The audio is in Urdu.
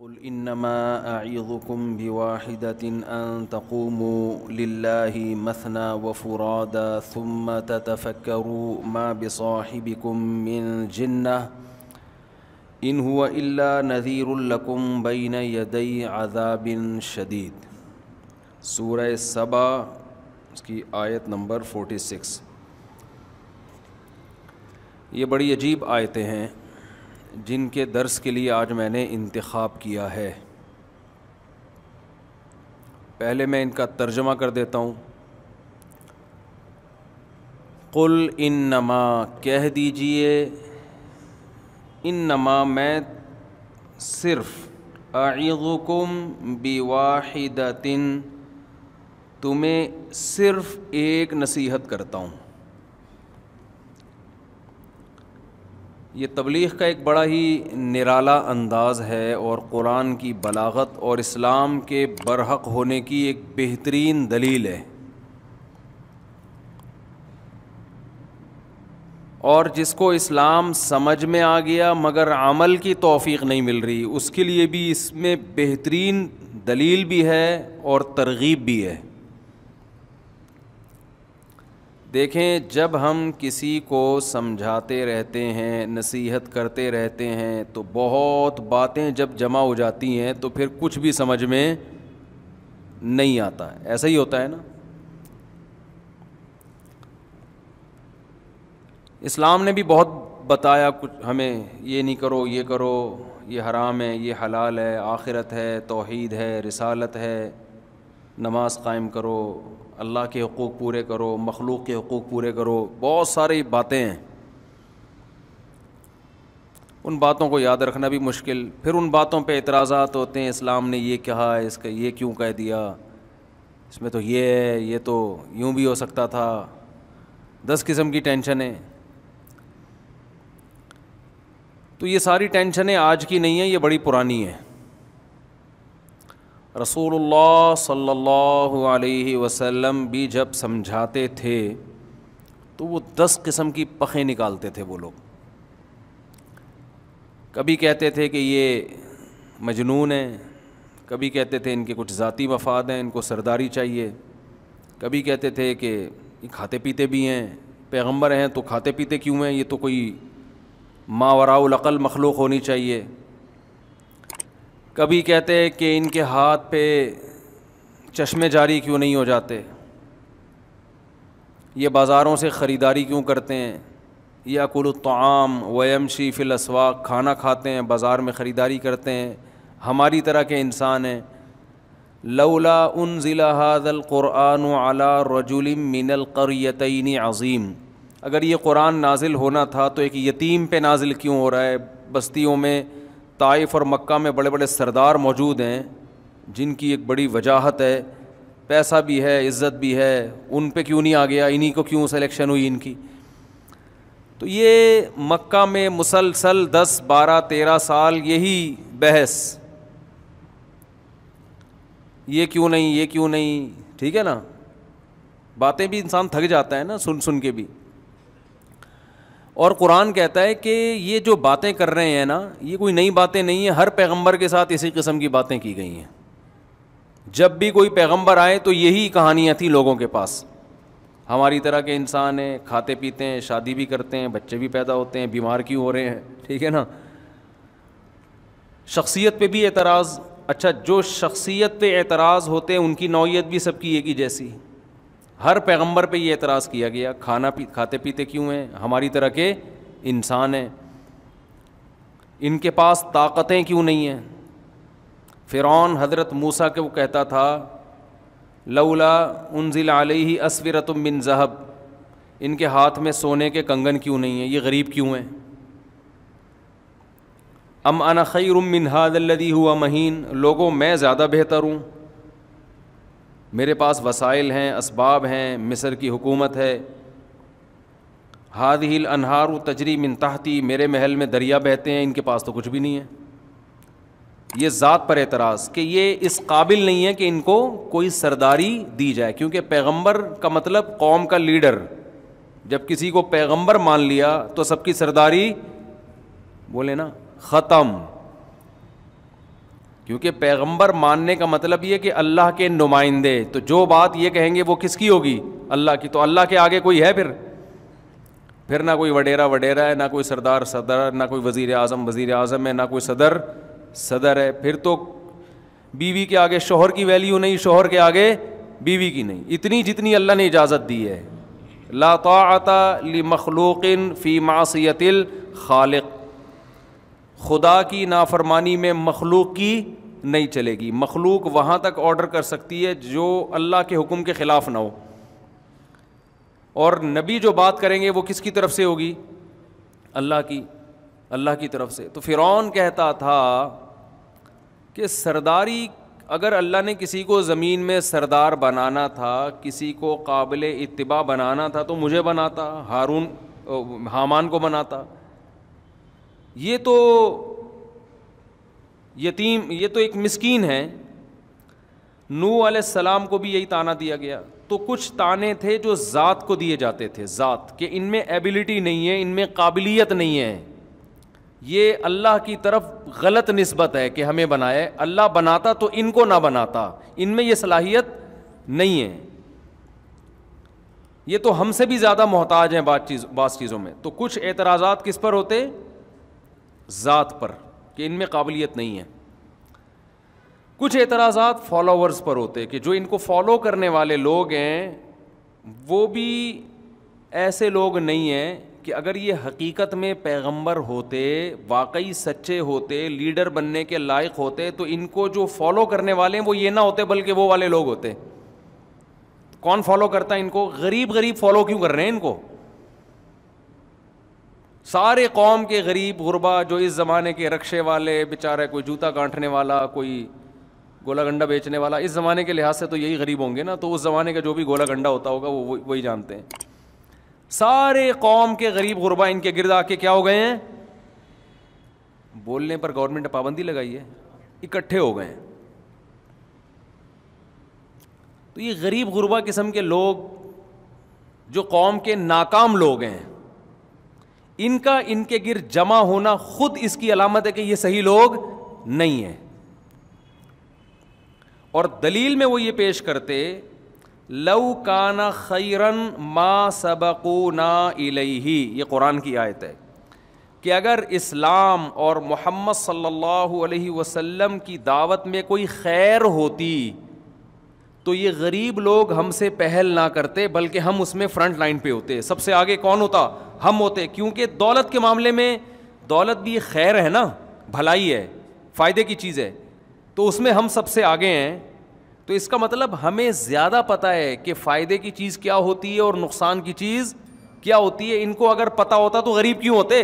قل انما اعظكم بواحدة ان تقوموا لله مثنى وفرادا ثم تتفكروا ما بصاحبكم من جنة ان هو الا نذير لكم بين يدي عذاب شدید۔ سورہ سبا اس کی آیت نمبر 46۔ یہ بڑی عجیب آیتیں ہیں جن کے درس کے لیے آج میں نے انتخاب کیا ہے۔ پہلے میں ان کا ترجمہ کر دیتا ہوں۔ قل انما، کہہ دیجئے، انما میں صرف، اعظکم بواحدۃ تمہیں صرف ایک نصیحت کرتا ہوں۔ یہ تبلیغ کا ایک بڑا ہی نرالا انداز ہے اور قرآن کی بلاغت اور اسلام کے برحق ہونے کی ایک بہترین دلیل ہے، اور جس کو اسلام سمجھ میں آ گیا مگر عمل کی توفیق نہیں مل رہی، اس کے لیے بھی اس میں بہترین دلیل بھی ہے اور ترغیب بھی ہے۔ دیکھیں، جب ہم کسی کو سمجھاتے رہتے ہیں، نصیحت کرتے رہتے ہیں، تو بہت باتیں جب جمع ہو جاتی ہیں تو پھر کچھ بھی سمجھ میں نہیں آتا ہے۔ ایسا ہی ہوتا ہے نا۔ اسلام نے بھی بہت بتایا کچھ ہمیں، یہ نہیں کرو، یہ کرو، یہ حرام ہے، یہ حلال ہے، آخرت ہے، توحید ہے، رسالت ہے، نماز قائم کرو، اللہ کے حقوق پورے کرو، مخلوق کے حقوق پورے کرو، بہت ساری باتیں ہیں۔ ان باتوں کو یاد رکھنا بھی مشکل، پھر ان باتوں پہ اعتراضات ہوتے ہیں، اسلام نے یہ کہا، اس کا یہ کیوں کہہ دیا، اس میں تو یہ ہے، یہ تو یوں بھی ہو سکتا تھا، 10 قسم کی ٹینشنیں۔ تو یہ ساری ٹینشنیں آج کی نہیں ہیں، یہ بڑی پرانی ہیں۔ رسول اللہ صلی اللہ علیہ وسلم بھی جب سمجھاتے تھے تو وہ 10 قسم کی پخیں نکالتے تھے وہ لوگ۔ کبھی کہتے تھے کہ یہ مجنون ہیں، کبھی کہتے تھے ان کے کچھ ذاتی مفاد ہیں، ان کو سرداری چاہیے، کبھی کہتے تھے کہ یہ کھاتے پیتے بھی ہیں، پیغمبر ہیں تو کھاتے پیتے کیوں ہیں، یہ تو کوئی ماوراء العقل مخلوق ہونی چاہیے۔ کبھی کہتے ہیں کہ ان کے ہاتھ پہ چشمے جاری کیوں نہیں ہو جاتے، یہ بازاروں سے خریداری کیوں کرتے ہیں، یاکل الطعام ویمشی فی الاسواق، کھانا کھاتے ہیں، بازار میں خریداری کرتے ہیں، ہماری طرح کے انسان ہیں۔ لولا انزل ھذا القرآن علی رجل من القریتین عظیم، اگر یہ قرآن نازل ہونا تھا تو ایک یتیم پہ نازل کیوں ہو رہا ہے؟ بستیوں میں طائف اور مکہ میں بڑے بڑے سردار موجود ہیں جن کی ایک بڑی وجاہت ہے، پیسہ بھی ہے، عزت بھی ہے، ان پہ کیوں نہیں آ گیا، انہی کو کیوں سلیکشن ہوئی ان کی؟ تو یہ مکہ میں مسلسل 10 12 13 سال یہی بحث، یہ کیوں نہیں، یہ کیوں نہیں، ٹھیک ہے نا۔ باتیں بھی انسان تھک جاتا ہے نا سن سن کے بھی۔ اور قرآن کہتا ہے کہ یہ جو باتیں کر رہے ہیں نا، یہ کوئی نئی باتیں نہیں ہیں، ہر پیغمبر کے ساتھ اسی قسم کی باتیں کی گئی ہیں۔ جب بھی کوئی پیغمبر آئے تو یہی کہانیاں تھیں لوگوں کے پاس۔ ہماری طرح کے انسان ہیں، کھاتے پیتے ہیں، شادی بھی کرتے ہیں، بچے بھی پیدا ہوتے ہیں، بیمار کیوں ہو رہے ہیں، ٹھیک ہے نا۔ شخصیت پہ بھی اعتراض، اچھا جو شخصیت پہ اعتراض ہوتے ہیں ان کی نوعیت بھی سب کی ایک ہی جیسی، ہر پیغمبر پہ یہ اعتراض کیا گیا، کھاتے پیتے کیوں ہیں، ہماری طرح کے انسان ہیں، ان کے پاس طاقتیں کیوں نہیں ہیں۔ فرعون حضرت موسیٰ کو کہتا تھا لولا انزل علیہ اسورۃ من ذہب، ان کے ہاتھ میں سونے کے کنگن کیوں نہیں ہیں، یہ غریب کیوں ہیں۔ ام انا خیر من ھذا الذی ھو مہین، لوگوں میں زیادہ بہتر ہوں، میرے پاس وسائل ہیں، اسباب ہیں، مصر کی حکومت ہے، ھذہ الانہار تجری من تحتی، میرے محل میں دریا بہتے ہیں، ان کے پاس تو کچھ بھی نہیں ہے۔ یہ ذات پر اعتراض کہ یہ اس قابل نہیں ہے کہ ان کو کوئی سرداری دی جائے، کیونکہ پیغمبر کا مطلب قوم کا لیڈر، جب کسی کو پیغمبر مان لیا تو سب کی سرداری بولے نا ختم۔ کیونکہ پیغمبر ماننے کا مطلب یہ کہ اللہ کے نمائندے، تو جو بات یہ کہیں گے وہ کس کی ہوگی؟ اللہ کی. تو اللہ کے آگے کوئی ہے پھر نہ کوئی وڈیرا ہے، نہ کوئی صدر، نہ کوئی وزیر اعظم ہے، نہ کوئی صدر ہے. پھر تو بیوی کے آگے شوہر کی ویلیو نہیں، شوہر کے آگے بیوی کی نہیں، اتنی جتنی اللہ نے اجازت دی ہے. لا طاعت لمخلوق فی معصیت الخالق، خدا کی نافرمانی میں مخلوق کی نہیں چلے گی. مخلوق وہاں تک آرڈر کر سکتی ہے جو اللہ کے حکم کے خلاف نہ ہو، اور نبی جو بات کریں گے وہ کس کی طرف سے ہوگی؟ اللہ کی طرف سے. تو فرعون کہتا تھا کہ سرداری، اگر اللہ نے کسی کو زمین میں سردار بنانا تھا، کسی کو قابل اتباع بنانا تھا تو مجھے بناتا، حامان کو بناتا. یہ تو یتیم، یہ تو ایک مسکین ہے. نوح علیہ السلام کو بھی یہی طعنہ دیا گیا. تو کچھ طعنے تھے جو ذات کو دیے جاتے تھے، ذات کہ ان میں ایبلٹی نہیں ہے، ان میں قابلیت نہیں ہے، یہ اللہ کی طرف غلط نسبت ہے کہ ہمیں بنایا. اللہ بناتا تو ان کو نہ بناتا، ان میں یہ صلاحیت نہیں ہے، یہ تو ہم سے بھی زیادہ محتاج ہیں بعض چیزوں میں. تو کچھ اعتراضات کس پر ہوتے؟ ذات پر، کہ ان میں قابلیت نہیں ہے. کچھ اعتراضات فالوورز پر ہوتے کہ جو ان کو فالو کرنے والے لوگ ہیں وہ بھی ایسے لوگ نہیں ہیں کہ اگر یہ حقیقت میں پیغمبر ہوتے، واقعی سچے ہوتے، لیڈر بننے کے لائق ہوتے، تو ان کو جو فالو کرنے والے ہیں وہ یہ نہ ہوتے بلکہ وہ والے لوگ ہوتے. کون فالو کرتا ہے ان کو؟ غریب فالو کیوں کر رہے ہیں ان کو؟ سارے قوم کے غریب غربا جو اس زمانے کے رکشے والے، بیچارے کوئی جوتا گانٹھنے والا، کوئی گولا گنڈا بیچنے والا، اس زمانے کے لحاظ سے تو یہی غریب ہوں گے نا. تو اس زمانے کا جو بھی گولا گنڈا ہوتا ہوگا وہ وہی جانتے ہیں. سارے قوم کے غریب غربا ان کے گرد آ کے کیا ہو گئے ہیں؟ بولنے پر گورنمنٹ نے پابندی لگائی ہے، اکٹھے ہو گئے ہیں. تو یہ غریب غربا قسم کے لوگ جو قوم کے ناکام لوگ ہیں، ان کا ان کے گرد جمع ہونا خود اس کی علامت ہے کہ یہ صحیح لوگ نہیں ہیں. اور دلیل میں وہ یہ پیش کرتے، لو کان خیرن ما سبقونا الیہ، یہ قرآن کی آیت ہے کہ اگر اسلام اور محمد صلی اللہ علیہ وسلم کی دعوت میں کوئی خیر ہوتی تو یہ غریب لوگ ہم سے پہل نہ کرتے بلکہ ہم اس میں فرنٹ لائن پہ ہوتے. سب سے آگے کون ہوتا؟ ہم ہوتے. کیونکہ دولت کے معاملے میں دولت بھی خیر ہے نا، بھلائی ہے، فائدے کی چیز ہے، تو اس میں ہم سب سے آگے ہیں. تو اس کا مطلب ہمیں زیادہ پتہ ہے کہ فائدے کی چیز کیا ہوتی ہے اور نقصان کی چیز کیا ہوتی ہے. ان کو اگر پتہ ہوتا تو غریب کیوں ہوتے؟